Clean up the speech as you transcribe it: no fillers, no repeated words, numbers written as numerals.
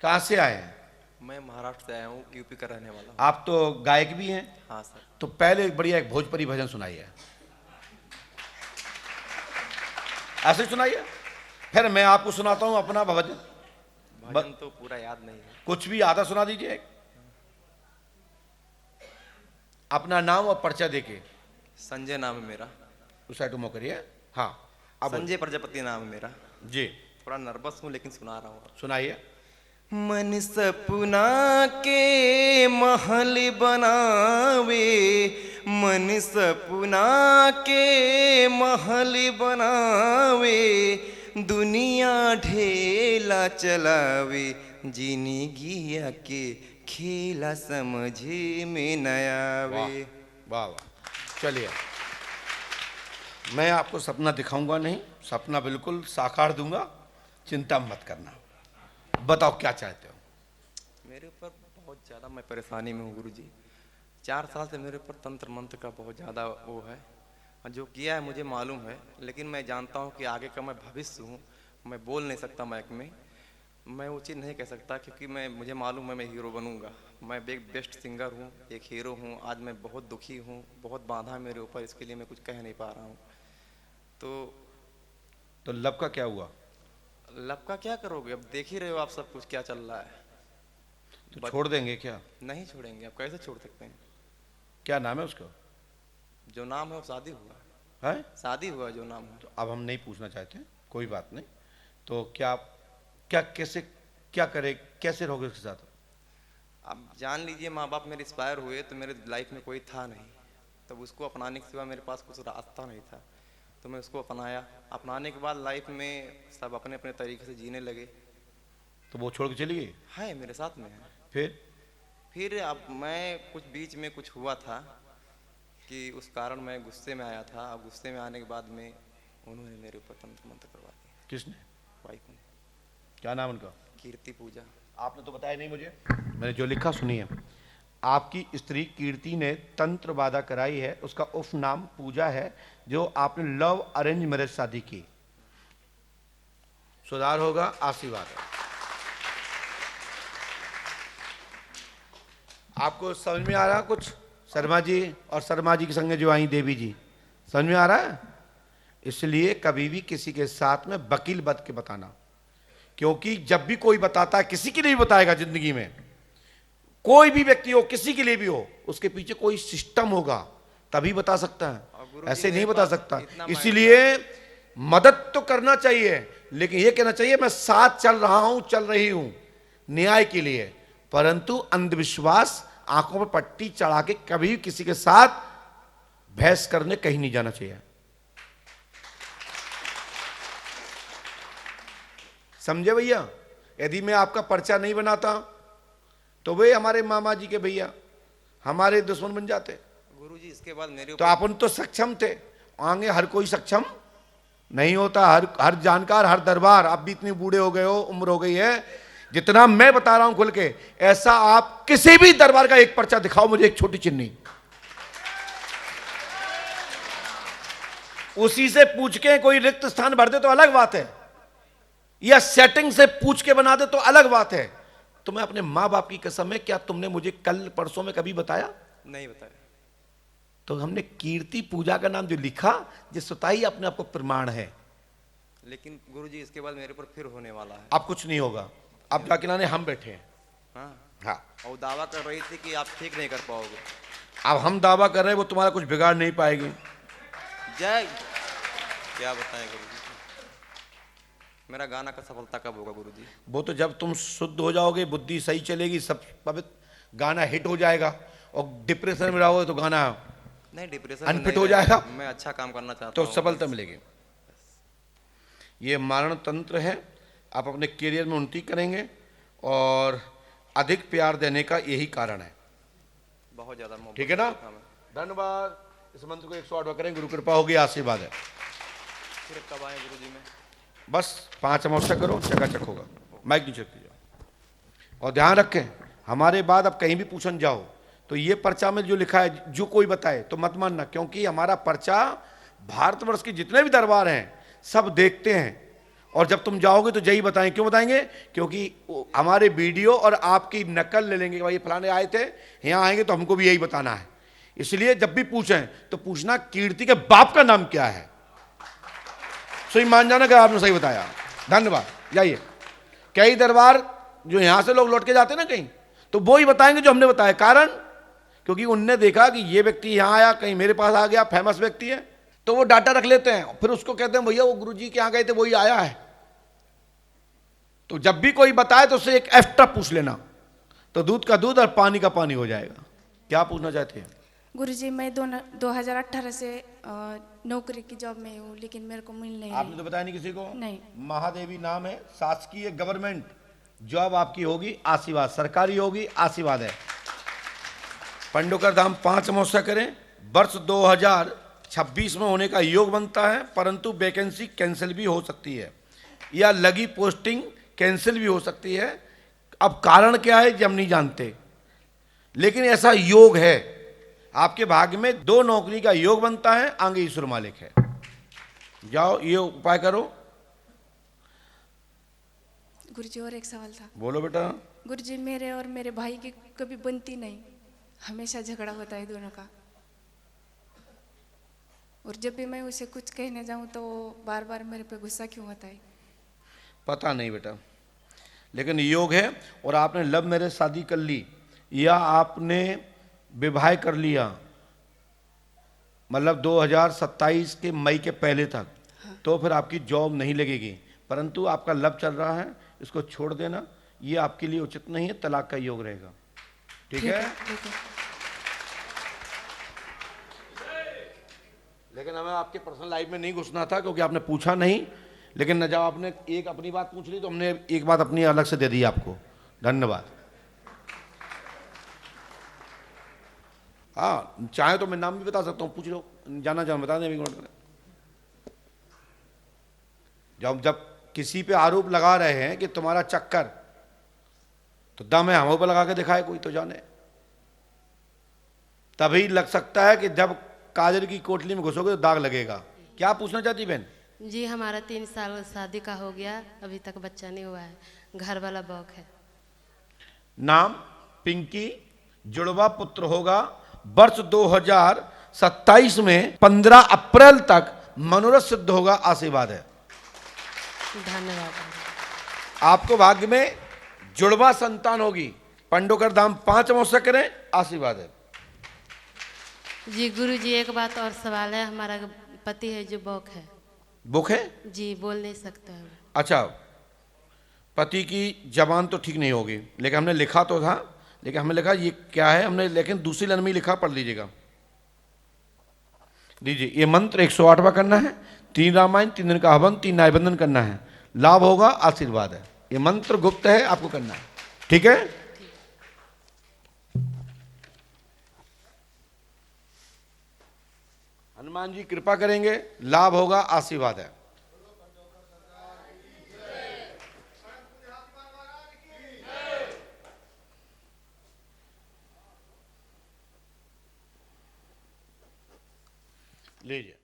कहाँ से आए हैं? मैं महाराष्ट्र से आया हूँ, यूपी का रहने वाला हूँ। आप तो गायक भी हैं। हाँ सर। तो पहले एक बढ़िया एक भोजपुरी भजन सुनाइए, ऐसे सुनाइए, फिर मैं आपको सुनाता हूं अपना भजन। भजन तो पूरा याद नहीं है। कुछ भी आधा सुना दीजिए, अपना नाम और पर्चा देके। संजय नाम है मेरा। उस साइड मुंह करिए। हाँ, अब संजय प्रजापति नाम है मेरा। जी थोड़ा नर्वस हूँ लेकिन सुना रहा हूँ। सुनाइए। मन सपना के महल बनावे, मन सपना के महल बनावे, दुनिया ढेला चलावे, जिंदगिया के खेला समझ में न आवे। वाह वाह, चलिए मैं आपको सपना दिखाऊंगा नहीं, सपना बिल्कुल साकार दूंगा, चिंता मत करना। बताओ क्या चाहते हो? मेरे ऊपर बहुत ज़्यादा मैं परेशानी में हूँ गुरुजी। 4 साल से मेरे ऊपर तंत्र मंत्र का बहुत ज़्यादा वो है, और जो किया है मुझे मालूम है, लेकिन मैं जानता हूँ कि आगे का मैं भविष्य हूँ। मैं बोल नहीं सकता माइक में, मैं वो चीज़ नहीं कह सकता, क्योंकि मुझे मालूम है मैं हीरो बनूंगा। मैं एक बेस्ट सिंगर हूँ, एक हीरो हूँ। आज मैं बहुत दुखी हूँ, बहुत बाधा है मेरे ऊपर, इसके लिए मैं कुछ कह नहीं पा रहा हूँ। तो लब का क्या हुआ? लब का क्या करोगे, अब देख ही रहे हो आप सब कुछ क्या चल रहा है। तो छोड़ देंगे क्या? नहीं छोड़ेंगे, आप कैसे छोड़ सकते हैं? क्या नाम है उसका? जो नाम है वो शादी हुआ है? शादी हुआ जो नाम है। तो अब हम नहीं पूछना चाहते, कोई बात नहीं। तो क्या क्या कैसे क्या करे, कैसे रहोगे उसके साथ? अब जान लीजिए, माँ बाप मेरे एक्सपायर हुए तो मेरे लाइफ में कोई था नहीं, तब उसको अपनाने के सिवा मेरे पास कुछ रास्ता नहीं था, तो मैं उसको अपनाया। अपनाने के बाद लाइफ में सब अपने अपने तरीके से जीने लगे। तो वो छोड़ के चली गई? है मेरे साथ में है। फिर अब मैं कुछ बीच में कुछ हुआ था कि उस कारण मैं गुस्से में आया था। अब गुस्से में आने के बाद में उन्होंने मेरे ऊपर तंत्र मंत्र करवा दिया। किसने? वाइफ ने। क्या नाम उनका? कीर्ति पूजा। आपने तो बताया नहीं मुझे। मैंने जो लिखा सुनिए, आपकी स्त्री कीर्ति ने तंत्र बाधा कराई है, उसका उपनाम पूजा है, जो आपने लव अरेंज मैरिज शादी की। सुधार होगा, आशीर्वाद है। आपको समझ में आ रहा कुछ? शर्मा जी और शर्मा जी के संग जो आई देवी जी, समझ में आ रहा है? इसलिए कभी भी किसी के साथ में वकील बन के बताना, क्योंकि जब भी कोई बताता है, किसी के लिए भी बताएगा जिंदगी में, कोई भी व्यक्ति हो, किसी के लिए भी हो, उसके पीछे कोई सिस्टम होगा, तभी बता सकता है, ऐसे नहीं बता सकता। इसीलिए मदद तो करना चाहिए, लेकिन यह कहना चाहिए मैं साथ चल रहा हूं, चल रही हूं न्याय के लिए, परंतु अंधविश्वास, आंखों पर पट्टी चढ़ा के कभी किसी के साथ बहस करने कहीं नहीं जाना चाहिए। समझे भैया? यदि मैं आपका पर्चा नहीं बनाता तो वे हमारे मामा जी के भैया हमारे दुश्मन बन जाते। गुरुजी इसके बाद मेरे तो अपन तो सक्षम थे, आगे हर कोई सक्षम नहीं होता। हर जानकार, हर दरबार, आप भी इतने बूढ़े हो गए हो, उम्र हो गई है, जितना मैं बता रहा हूं खुल के, ऐसा आप किसी भी दरबार का एक पर्चा दिखाओ मुझे, एक छोटी चिन्नी, उसी से पूछ के कोई रिक्त स्थान भर दे तो अलग बात है, या सेटिंग से पूछ के बना दे तो अलग बात है। तो मैं अपने मां बाप की कसम है, क्या तुमने मुझे कल परसों में कभी बताया? नहीं बताया। तो हमने कीर्ति पूजा का नाम जो लिखा, जिस स्वतः अपने आपको प्रमाण है। लेकिन गुरुजी इसके बाद मेरे पर फिर होने वाला है। अब कुछ नहीं होगा, अब जाके लाने हम बैठे हैं। हाँ। और दावा कर रही थी कि आप ठीक नहीं कर पाओगे। अब हम दावा कर रहे हैं, वो तुम्हारा कुछ बिगाड़ नहीं पाएगी। जय। क्या बताएं गुरुजी, मेरा गाना का सफलता कब होगा गुरुजी? वो तो जब तुम शुद्ध हो जाओगे, बुद्धि सही चलेगी, सब पवित्र, गाना हिट हो जाएगा। और डिप्रेशन में रहोगे तो गाना नहीं, डिप्रेशन अनफिट हो जाएगा। मैं अच्छा काम करना चाहता तो हूँ, सफलता मिलेगी। ये मारण तंत्र है, आप अपने करियर में उन्नति करेंगे, और अधिक प्यार देने का यही कारण है। बहुत ज्यादा। ठीक है ना? धन्यवाद। इस मंत्र को 108 बार करें, गुरु कृपा होगी, आशीर्वाद है। फिर कब आए गुरुजी में? बस 5 अमावस्या करो, चकाचक होगा। माइक नीचे रखिए। और ध्यान रखें, हमारे बाद अब कहीं भी पूछन जाओ तो ये पर्चा में जो लिखा है, जो कोई बताए तो मत मानना, क्योंकि हमारा पर्चा भारतवर्ष के जितने भी दरबार हैं सब देखते हैं, और जब तुम जाओगे तो यही बताएं। क्यों बताएंगे? क्योंकि हमारे वीडियो और आपकी नकल ले लेंगे कि भाई फलाने आए थे, यहाँ आएंगे तो हमको भी यही बताना है। इसलिए जब भी पूछें तो पूछना कीर्ति के बाप का नाम क्या है। सही मान जाना कि आपने सही बताया। धन्यवाद। जाइए। कई दरबार जो यहां से लोग लौट के जाते हैं ना कहीं, तो वो ही बताएंगे जो हमने बताया। कारण क्योंकि उनने देखा कि ये व्यक्ति यहां आया, कहीं मेरे पास आ गया, फेमस व्यक्ति है, तो वो डाटा रख लेते हैं, फिर उसको कहते हैं भैया वो गुरुजी के यहां गए थे, वही आया है। तो जब भी कोई बताए तो उससे एक एक्स्ट्रा पूछ लेना, तो दूध का दूध और पानी का पानी हो जाएगा। क्या पूछना चाहते हैं? गुरुजी मैं 2018 से नौकरी की जॉब में हूँ, लेकिन मेरे को मिल नहीं आपने रही। तो बताया नहीं किसी को? नहीं। महादेवी नाम है, शासकीय गवर्नमेंट जॉब आपकी होगी, आशीर्वाद, सरकारी होगी, आशीर्वाद है। पंडोकर धाम 5 अमावस्या करें। वर्ष 2026 में होने का योग बनता है, परंतु वैकेंसी कैंसिल भी हो सकती है या लगी पोस्टिंग कैंसिल भी हो सकती है। अब कारण क्या है ये हम नहीं जानते, लेकिन ऐसा योग है। आपके भाग्य में 2 नौकरी का योग बनता है, आगे ईश्वर मालिक है। जाओ ये उपाय करो। गुरुजी और एक सवाल था। बोलो बेटा। गुरुजी मेरे और मेरे भाई की कभी बनती नहीं, हमेशा झगड़ा होता है दोनों का। और जब भी मैं उसे कुछ कहने जाऊं तो बार बार मेरे पे गुस्सा क्यों होता है? पता नहीं बेटा, लेकिन योग है। और आपने लव मैरिज शादी कर ली या आपने विवाह कर लिया, मतलब 2027 के मई के पहले तक, हाँ। तो फिर आपकी जॉब नहीं लगेगी। परंतु आपका लव चल रहा है, इसको छोड़ देना, ये आपके लिए उचित नहीं है, तलाक का योग रहेगा। ठीक है? ठीक है। लेकिन हमें आपके पर्सनल लाइफ में नहीं घुसना था, क्योंकि आपने पूछा नहीं। लेकिन न जब आपने एक अपनी बात पूछ ली तो हमने एक बात अपनी अलग से दे दी आपको। धन्यवाद। हाँ, चाहे तो मैं नाम भी बता सकता हूँ, पूछ लो। जाना चाहो बता दें। जब जब किसी पे आरोप लगा रहे हैं कि तुम्हारा चक्कर, तो दम है हम पर लगा के दिखाए कोई तो जाने। तभी लग सकता है कि जब काजल की कोठली में घुसोगे तो दाग लगेगा। क्या पूछना चाहती बहन? जी हमारा 3 साल शादी का हो गया, अभी तक बच्चा नहीं हुआ है, घर वाला बौक है। नाम पिंकी, जुड़वा पुत्र होगा। वर्ष 2027 में 15 अप्रैल तक मनोरथ सिद्ध होगा, आशीर्वाद है। धन्यवाद। आपको भाग्य में जुड़वा संतान होगी। पंडोकर धाम 5 अमावस्या करें, आशीर्वाद है। जी गुरुजी एक बात और सवाल है, हमारा पति है जो बौक है। बुक है? जी बोल नहीं सकता है। अच्छा, पति की जबान तो ठीक नहीं होगी, लेकिन हमने लिखा तो था, लेकिन हमने लिखा ये क्या है हमने, लेकिन दूसरी लाइन में लिखा, पढ़ लीजिएगा। लीजिए, ये मंत्र 108वां करना है, 3 रामायण, 3 दिन का हवन, 3 न्यायबंधन करना है, लाभ होगा, आशीर्वाद है। ये मंत्र गुप्त है, आपको करना है। ठीक है? हनुमान जी कृपा करेंगे, लाभ होगा, आशीर्वाद है। लीजिए।